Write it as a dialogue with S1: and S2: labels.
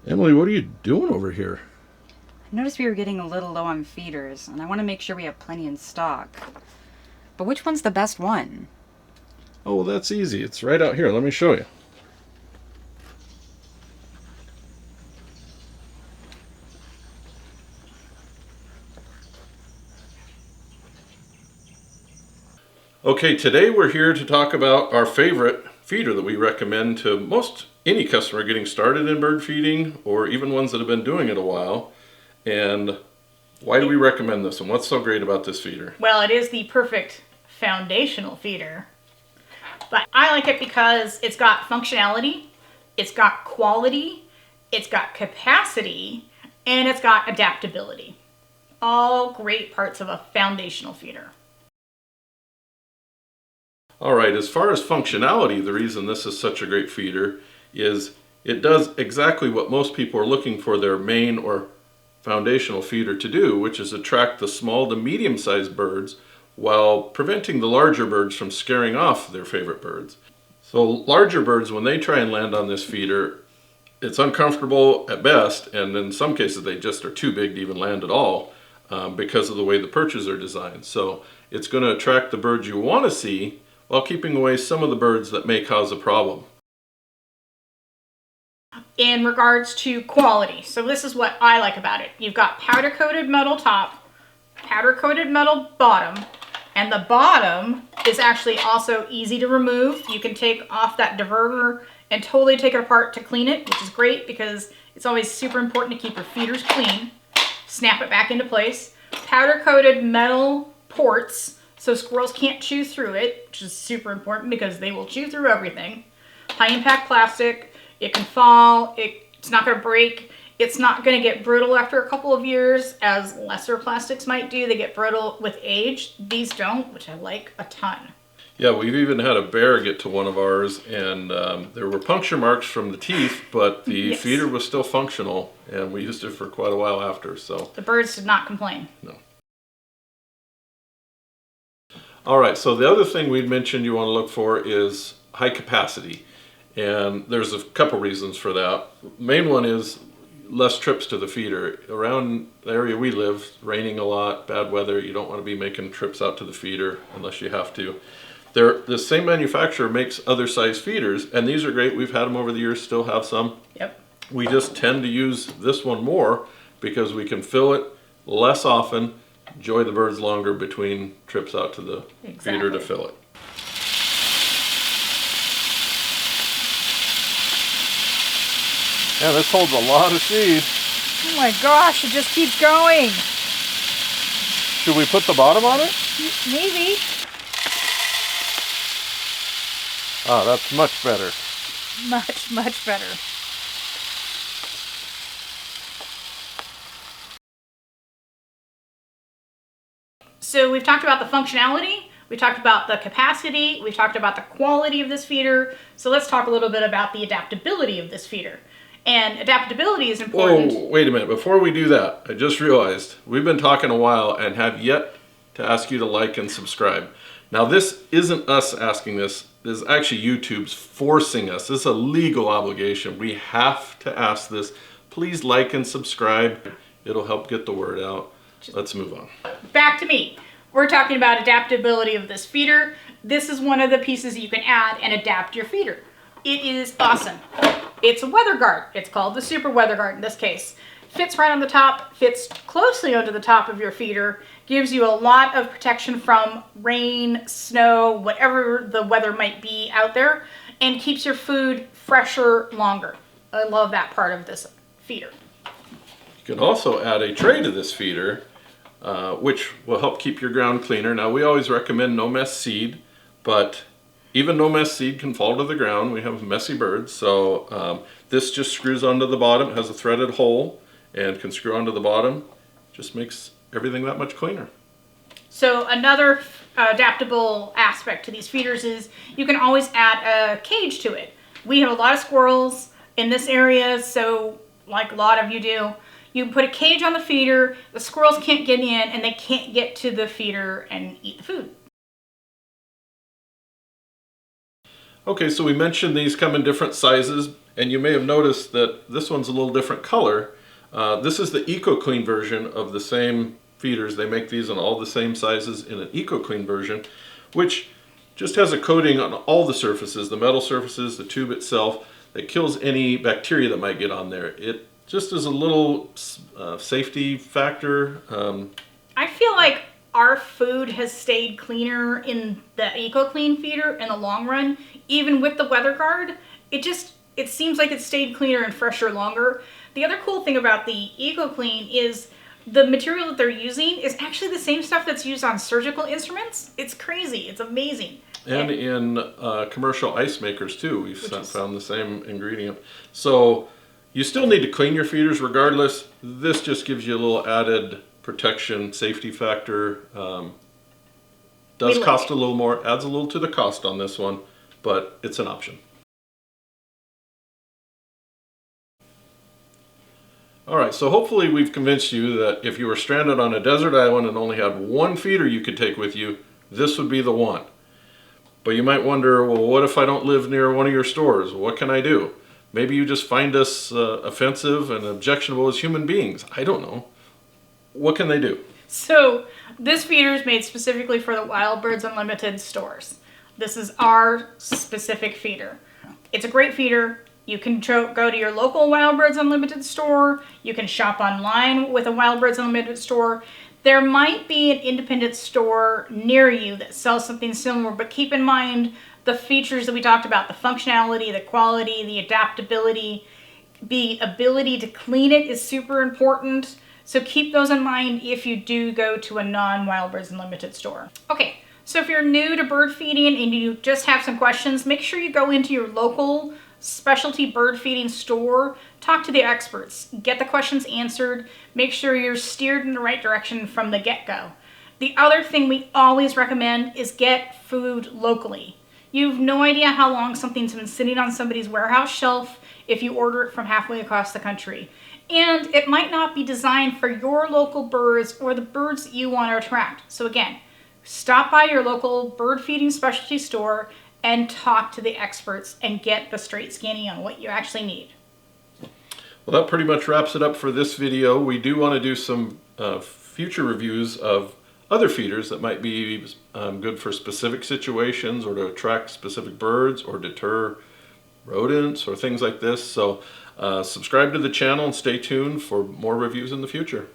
S1: Emily, what are you doing over here?
S2: I noticed we were getting a little low on feeders, and I want to make sure we have plenty in stock. But which one's the best one?
S1: Oh, well, that's easy. It's right out here. Let me show you. Okay, today we're here to talk about our favorite feeder that we recommend to most any customer getting started in bird feeding, or even ones that have been doing it a while. And why do we recommend this, and what's so great about this feeder?
S3: Well, it is the perfect foundational feeder, but I like it because it's got functionality, it's got quality, it's got capacity, and it's got adaptability. All great parts of a foundational feeder.
S1: All right, as far as functionality, the reason this is such a great feeder is it does exactly what most people are looking for their main or foundational feeder to do, which is attract the small to medium-sized birds while preventing the larger birds from scaring off their favorite birds. So larger birds, when they try and land on this feeder, it's uncomfortable at best, and in some cases they just are too big to even land at all because of the way the perches are designed. So it's going to attract the birds you want to see while keeping away some of the birds that may cause a problem.
S3: In regards to quality, so this is what I like about it. You've got powder coated metal top, powder coated metal bottom, and the bottom is actually also easy to remove. You can take off that diverter and totally take it apart to clean it, which is great because it's always super important to keep your feeders clean. Snap it back into place. Powder coated metal ports so squirrels can't chew through it, which is super important because they will chew through everything. High impact plastic, it can fall, it's not going to break, it's not going to get brittle after a couple of years as lesser plastics might do. They get brittle with age. These don't, which I like a ton.
S1: Yeah, we've even had a bear get to one of ours, and there were puncture marks from the teeth, but the
S3: Yes.
S1: feeder was still functional, and we used it for quite a while after. So
S3: The birds did not complain.
S1: no. All right, so the other thing we'd mentioned you want to look for is high capacity, and there's a couple reasons for that. Main one is less trips to the feeder. Around the area we live, raining a lot, bad weather, you don't want to be making trips out to the feeder unless you have to. The same manufacturer makes other size feeders, and these are great. We've had them over the years, still have some.
S3: Yep.
S1: We just tend to use this one more because we can fill it less often, enjoy the birds longer between trips out to the feeder to fill it. Yeah, this holds a lot of seed.
S3: Oh my gosh, it just keeps going.
S1: Should we put the bottom on it?
S3: Maybe.
S1: Ah, that's much better.
S3: Much, much better. So we've talked about the functionality, we talked about the capacity, we've talked about the quality of this feeder. So let's talk a little bit about the adaptability of this feeder. And adaptability is important.
S1: Whoa, wait a minute. Before we do that, I just realized we've been talking a while and have yet to ask you to like and subscribe. Now, this isn't us asking this. This is actually YouTube's forcing us. This is a legal obligation. We have to ask this. Please like and subscribe. It'll help get the word out. Let's move on.
S3: Back to me. We're talking about adaptability of this feeder. This is one of the pieces you can add and adapt your feeder. It is awesome. It's a weather guard. It's called the super weather guard in this case. Fits right on the top, fits closely onto the top of your feeder, gives you a lot of protection from rain, snow, whatever the weather might be out there, and keeps your food fresher longer. I love that part of this feeder.
S1: You can also add a tray to this feeder, which will help keep your ground cleaner. Now, we always recommend no mess seed, but even no mess seed can fall to the ground. We have messy birds, so this just screws onto the bottom. It has a threaded hole and can screw onto the bottom. Just makes everything that much cleaner.
S3: So another adaptable aspect to these feeders is you can always add a cage to it. We have a lot of squirrels in this area, so like a lot of you do, you put a cage on the feeder, the squirrels can't get in and they can't get to the feeder and eat the food.
S1: Okay, so we mentioned these come in different sizes, And you may have noticed that this one's a little different color. This is the EcoClean version of the same feeders. They make these in all the same sizes in an EcoClean version, which just has a coating on all the surfaces, the metal surfaces, the tube itself, that kills any bacteria that might get on there. It just is a little safety factor.
S3: I feel like our food has stayed cleaner in the EcoClean feeder in the long run, even with the weather guard. It seems like it stayed cleaner and fresher longer. The other cool thing about the EcoClean is the material that they're using is actually the same stuff that's used on surgical instruments. It's crazy. It's amazing.
S1: And in commercial ice makers too, we've found the same ingredient. So you still need to clean your feeders regardless. This just gives you a little added protection, safety factor. Does cost a little more, adds a little to the cost on this one, but it's an option. All right, so hopefully we've convinced you that if you were stranded on a desert island and only had one feeder you could take with you, this would be the one. But you might wonder, well, what if I don't live near one of your stores? What can I do? Maybe you just find us offensive and objectionable as human beings. I don't know. What can they do?
S3: So this feeder is made specifically for the Wild Birds Unlimited stores. This is our specific feeder. It's a great feeder. You can go to your local Wild Birds Unlimited store. You can shop online with a Wild Birds Unlimited store. There might be an independent store near you that sells something similar, but keep in mind the features that we talked about, the functionality, the quality, the adaptability, the ability to clean it is super important. So keep those in mind if you do go to a non-Wild Birds Unlimited store. Okay, so if you're new to bird feeding and you just have some questions, make sure you go into your local specialty bird feeding store, talk to the experts, get the questions answered, make sure you're steered in the right direction from the get-go. The other thing we always recommend is get food locally. You have no idea how long something's been sitting on somebody's warehouse shelf if you order it from halfway across the country. And it might not be designed for your local birds or the birds that you want to attract. So again, stop by your local bird feeding specialty store and talk to the experts and get the straight scanning on what you actually need.
S1: Well, that pretty much wraps it up for this video. We do want to do some future reviews of other feeders that might be good for specific situations or to attract specific birds or deter rodents or things like this. So subscribe to the channel and stay tuned for more reviews in the future.